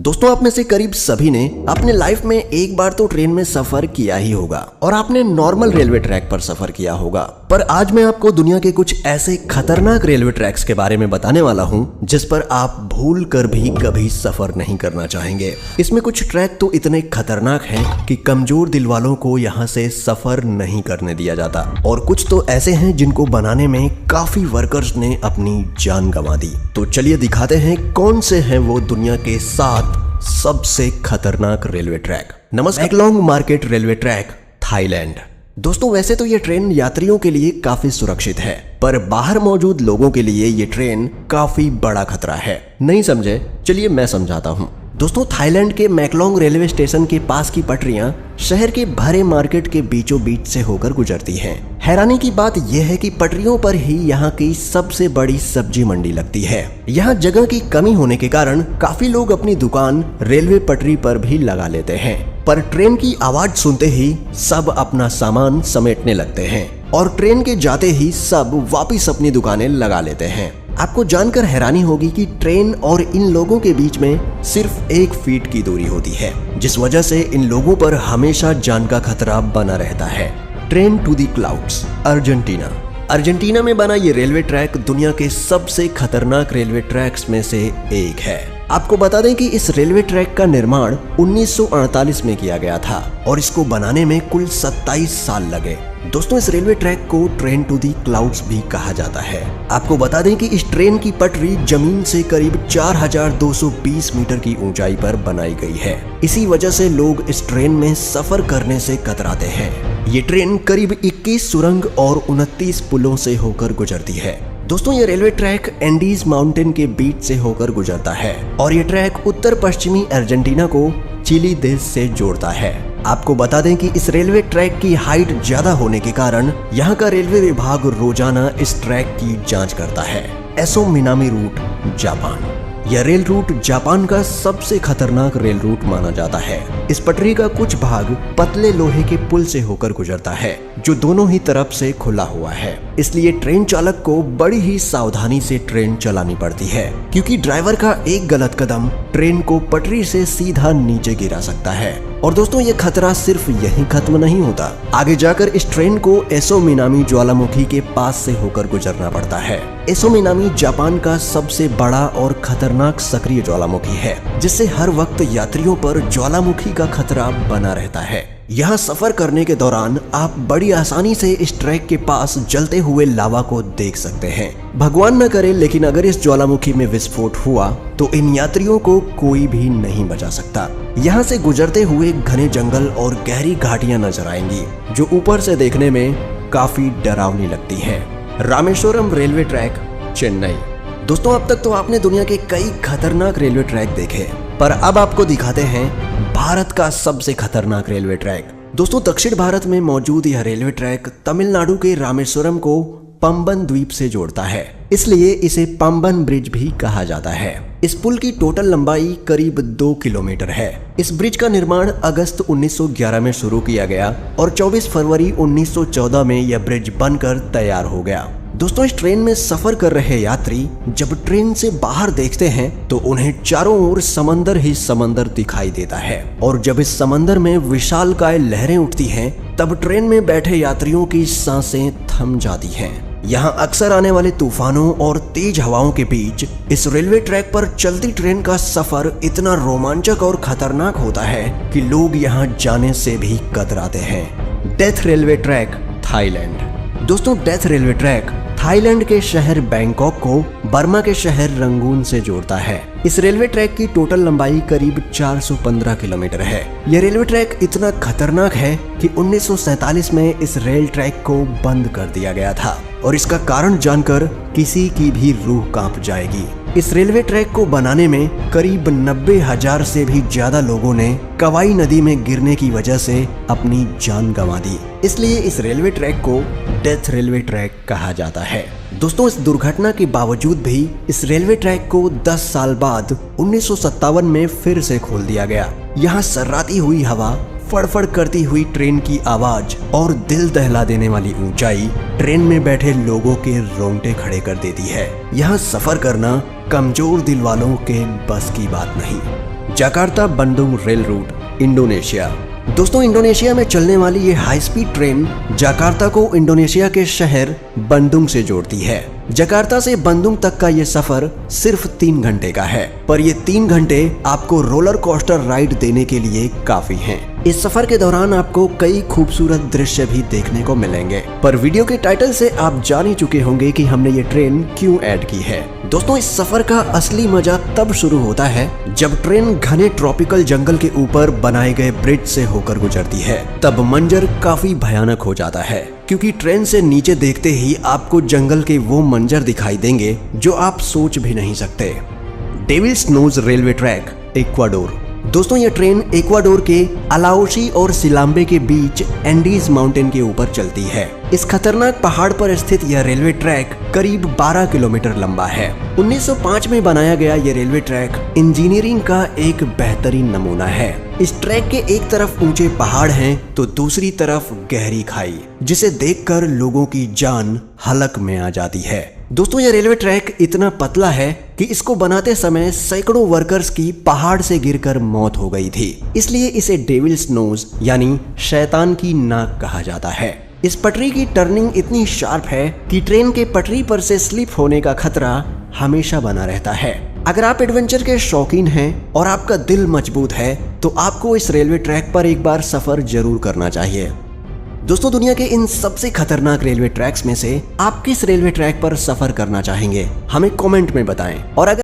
दोस्तों, आप में से करीब सभी ने अपने लाइफ में एक बार तो ट्रेन में सफर किया ही होगा और आपने नॉर्मल रेलवे ट्रैक पर सफर किया होगा। पर आज मैं आपको दुनिया के कुछ ऐसे खतरनाक रेलवे ट्रैक्स के बारे में बताने वाला हूं जिस पर आप भूल कर भी कभी सफर नहीं करना चाहेंगे। इसमें कुछ ट्रैक तो इतने खतरनाक हैं कि कमजोर दिल वालों को यहाँ से सफर नहीं करने दिया जाता, और कुछ तो ऐसे हैं जिनको बनाने में काफी वर्कर्स ने अपनी जान गंवा दी। तो चलिए दिखाते हैं कौन से हैं वो दुनिया के 7 सबसे खतरनाक रेलवे ट्रैक। नमस्कार। मैकलोंग मार्केट रेलवे ट्रैक, थाईलैंड। दोस्तों, वैसे तो ये ट्रेन यात्रियों के लिए काफी सुरक्षित है, पर बाहर मौजूद लोगों के लिए ये ट्रेन काफी बड़ा खतरा है। नहीं समझे? चलिए मैं समझाता हूँ। दोस्तों, थाईलैंड के मैकलोंग रेलवे स्टेशन के पास की पटरियां शहर के भरे मार्केट के बीचों बीच से होकर गुजरती हैं। हैरानी की बात यह है कि पटरियों पर ही यहाँ की सबसे बड़ी सब्जी मंडी लगती है। यहाँ जगह की कमी होने के कारण काफी लोग अपनी दुकान रेलवे पटरी पर भी लगा लेते हैं, पर ट्रेन की आवाज सुनते ही सब अपना सामान समेटने लगते हैं और ट्रेन के जाते ही सब वापिस अपनी दुकानें लगा लेते हैं। आपको जानकर हैरानी होगी कि ट्रेन और इन लोगों के बीच में सिर्फ 1 फीट की दूरी होती है, जिस वजह से इन लोगों पर हमेशा जान का खतरा बना रहता है। Train to the clouds, Argentina. Argentina में बना ये रेलवे ट्रैक दुनिया के सबसे खतरनाक रेलवे ट्रैक्स में से एक है। आपको बता दें कि इस रेलवे ट्रैक का निर्माण 1948 में किया गया था और इसको बनाने में कुल 27 साल लगे। दोस्तों, इस रेलवे ट्रैक को ट्रेन टू दी क्लाउड्स भी कहा जाता है। आपको बता दें कि इस ट्रेन की पटरी जमीन से करीब 4220 मीटर की ऊंचाई पर बनाई गई है। इसी वजह से लोग इस ट्रेन में सफर करने से कतराते हैं। ये ट्रेन करीब 21 सुरंग और 29 पुलों से होकर गुजरती है। दोस्तों, ये रेलवे ट्रैक एंडीज माउंटेन के बीच से होकर गुजरता है और ये ट्रैक उत्तर पश्चिमी अर्जेंटीना को चिली देश से जोड़ता है। आपको बता दें कि इस रेलवे ट्रैक की हाइट ज्यादा होने के कारण यहाँ का रेलवे विभाग रोजाना इस ट्रैक की जांच करता है। Aso Minami route, Japan. यह रेल रूट जापान का सबसे खतरनाक रेल रूट माना जाता है। इस पटरी का कुछ भाग पतले लोहे के पुल से होकर गुजरता है जो दोनों ही तरफ से खुला हुआ है, इसलिए ट्रेन चालक को बड़ी ही सावधानी से ट्रेन चलानी पड़ती है, क्योंकि ड्राइवर का एक गलत कदम ट्रेन को पटरी से सीधा नीचे गिरा सकता है। और दोस्तों, ये खतरा सिर्फ यहीं खत्म नहीं होता। आगे जाकर इस ट्रेन को एसो मिनामी ज्वालामुखी के पास से होकर गुजरना पड़ता है। एसो मिनामी जापान का सबसे बड़ा और खतरनाक सक्रिय ज्वालामुखी है, जिससे हर वक्त यात्रियों पर ज्वालामुखी का खतरा बना रहता है। यहाँ सफर करने के दौरान आप बड़ी आसानी से इस ट्रैक के पास जलते हुए लावा को देख सकते हैं। भगवान न करे, लेकिन अगर इस ज्वालामुखी में विस्फोट हुआ तो इन यात्रियों को कोई भी नहीं बचा सकता। यहाँ से गुजरते हुए घने जंगल और गहरी घाटियां नजर आएंगी जो ऊपर से देखने में काफी डरावनी लगती हैं। Rameswaram railway track, Chennai. दोस्तों, अब तक तो आपने दुनिया के कई खतरनाक रेलवे ट्रैक देखे, पर अब आपको दिखाते हैं भारत का सबसे खतरनाक रेलवे ट्रैक। दोस्तों, दक्षिण भारत में मौजूद यह रेलवे ट्रैक तमिलनाडु के रामेश्वरम को पंबन द्वीप से जोड़ता है, इसलिए इसे पंबन ब्रिज भी कहा जाता है। इस पुल की टोटल लंबाई करीब 2 किलोमीटर है। इस ब्रिज का निर्माण अगस्त 1911 में शुरू किया गया और 24 फरवरी 1914 में यह ब्रिज बनकर तैयार हो गया। दोस्तों, इस ट्रेन में सफर कर रहे यात्री जब ट्रेन से बाहर देखते हैं तो उन्हें चारों ओर समंदर ही समंदर दिखाई देता है, और जब इस समंदर में विशालकाय लहरें उठती हैं तब ट्रेन में बैठे यात्रियों की सांसें थम जाती हैं। यहाँ अक्सर आने वाले तूफानों और तेज हवाओं के बीच इस रेलवे ट्रैक पर चलती ट्रेन का सफर इतना रोमांचक और खतरनाक होता है कि लोग यहाँ जाने से भी कतराते हैं। Death railway track, Thailand. दोस्तों, डेथ रेलवे ट्रैक थाईलैंड के शहर बैंकॉक को बर्मा के शहर रंगून से जोड़ता है। इस रेलवे ट्रैक की टोटल लंबाई करीब 415 किलोमीटर है। यह रेलवे ट्रैक इतना खतरनाक है कि 1947 में इस रेल ट्रैक को बंद कर दिया गया था, और इसका कारण जानकर किसी की भी रूह कांप जाएगी। इस रेलवे ट्रैक को बनाने में करीब 90,000 से भी ज्यादा लोगों ने कवाई नदी में गिरने की वजह से अपनी जान गंवा दी, इसलिए इस रेलवे ट्रैक को डेथ रेलवे ट्रैक कहा जाता है। दोस्तों, इस दुर्घटना के बावजूद भी इस रेलवे ट्रैक को 10 साल बाद 1957 में फिर से खोल दिया गया। यहाँ सर्राती हुई हवा, फड़फड़ करती हुई ट्रेन की आवाज और दिल दहला देने वाली ऊंचाई ट्रेन में बैठे लोगों के रोंगटे खड़े कर देती है। यहाँ सफर करना कमजोर दिल वालों के बस की बात नहीं। Jakarta Bandung rail route, Indonesia. दोस्तों, इंडोनेशिया में चलने वाली ये हाई स्पीड ट्रेन जकार्ता को इंडोनेशिया के शहर बंदुंग से जोड़ती है। जकार्ता से बंदुंग तक का ये सफर सिर्फ 3 घंटे का है, पर ये 3 घंटे आपको रोलर कोस्टर राइड देने के लिए काफी हैं। इस सफर के दौरान आपको कई खूबसूरत दृश्य भी देखने को मिलेंगे, पर वीडियो के टाइटल से आप जान ही चुके होंगे कि हमने ये ट्रेन क्यों ऐड की है। दोस्तों, इस सफर का असली मजा तब शुरू होता है जब ट्रेन घने ट्रॉपिकल जंगल के ऊपर बनाए गए ब्रिज से होकर गुजरती है। तब मंजर काफी भयानक हो जाता है, क्योंकि ट्रेन से नीचे देखते ही आपको जंगल के वो मंजर दिखाई देंगे जो आप सोच भी नहीं सकते। Devil's nose railway track, Ecuador. दोस्तों, ये ट्रेन इक्वाडोर के अलाउसी और सिलाम्बे के बीच एंडीज माउंटेन के ऊपर चलती है। इस खतरनाक पहाड़ पर स्थित यह रेलवे ट्रैक करीब 12 किलोमीटर लंबा है। 1905 में बनाया गया ये रेलवे ट्रैक इंजीनियरिंग का एक बेहतरीन नमूना है। इस ट्रैक के एक तरफ ऊंचे पहाड़ हैं तो दूसरी तरफ गहरी खाई, जिसे देखकर लोगों की जान हलक में आ जाती है। दोस्तों, यह रेलवे ट्रैक इतना पतला है कि इसको बनाते समय सैकड़ों वर्कर्स की पहाड़ से गिरकर मौत हो गई थी। इसलिए इसे डेविल्स नोज यानी शैतान की नाक कहा जाता है। इस पटरी की टर्निंग इतनी शार्प है कि ट्रेन के पटरी पर से स्लिप होने का खतरा हमेशा बना रहता है। अगर आप एडवेंचर के शौकीन हैं और आपका दिल मजबूत है तो आपको इस रेलवे ट्रैक पर एक बार सफर जरूर करना चाहिए। दोस्तों, दुनिया के इन सबसे खतरनाक रेलवे ट्रैक्स में से आप किस रेलवे ट्रैक पर सफर करना चाहेंगे, हमें कमेंट में बताएं। और अगर